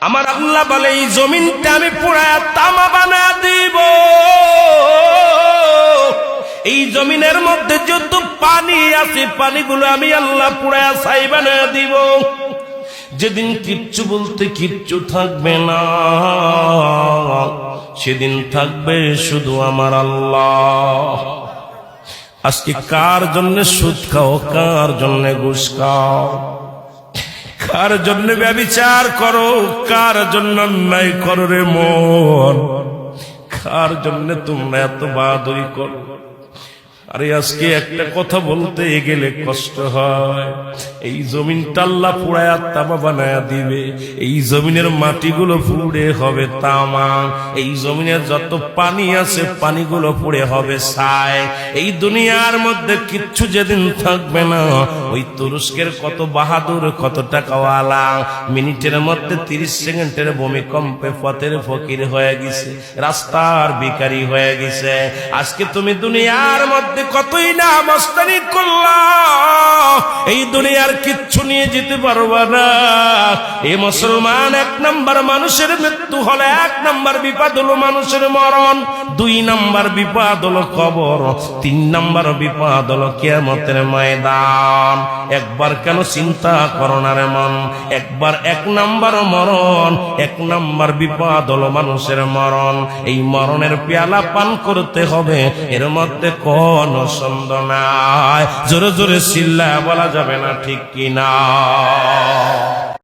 আমার আল্লাহ বলে এই জমিনটা আমি পুরায়া তামা বানা দিব। এই জমিনের মধ্যে যত পানি আছে পানিগুলো আমি আল্লাহ পুরায়া ছাই বানা দিব। যেদিন কিচ্ছু বলতে কিচ্ছু থাকবে না, সেদিন থাকবে শুধু আমার আল্লাহ। আজকে কার জন্য সুদ খাও, কার জন্য ঘুষ খাও, কার জন্য ব্যভিচার করো, কার জন্য অন্যায় করো রে মন, কার জন্য তোমরা এত বাহাদুরি করো। আরে আজকে একটা কথা বলতে গেলে কষ্ট হয়। এই জমিনটা আল্লাহ পুরায়া তামা বানায়া দিবে। এই জমিনের মাটিগুলো পুড়ে হবে তামা। এই জমিনের যত পানি আছে পানিগুলো পুড়ে হবে ছাই। এই দুনিয়ার মধ্যে কিচ্ছু যেদিন থাকবে না, ওই তুরস্কের কত বাহাদুর, কত টাকাওয়ালা মিনিটের মধ্যে 30 সেকেন্ডের ভূমিকম্পে পথের ফকির হয়ে গেছে, রাস্তার ভিখারি হয়ে গেছে। আজকে তুমি দুনিয়ার মধ্যে কতই না মস্তানি করলা, এই দুনিয়ার কিচ্ছু নিয়ে যেতে পারবা না। এই মুসলমান, 1 নাম্বার মানুষের মৃত্যু হলে 1 নাম্বার বিপদ হলো মানুষের মরণ, 2 নাম্বার বিপদ হলো কবর, 3 নাম্বার বিপদ হলো কিয়ামতের ময়দান। একবার কেন চিন্তা করো না রে মন, একবার 1 নাম্বার মরণ, 1 নাম্বার বিপদ হলো মানুষের মরণ। এই মরণের পেয়ালা পান করতে হবে, এর মধ্যে কোন সন্দেহ নাই। জোরে জোরে চিল্লায়া বলা যাবে না, ঠিক কিনা?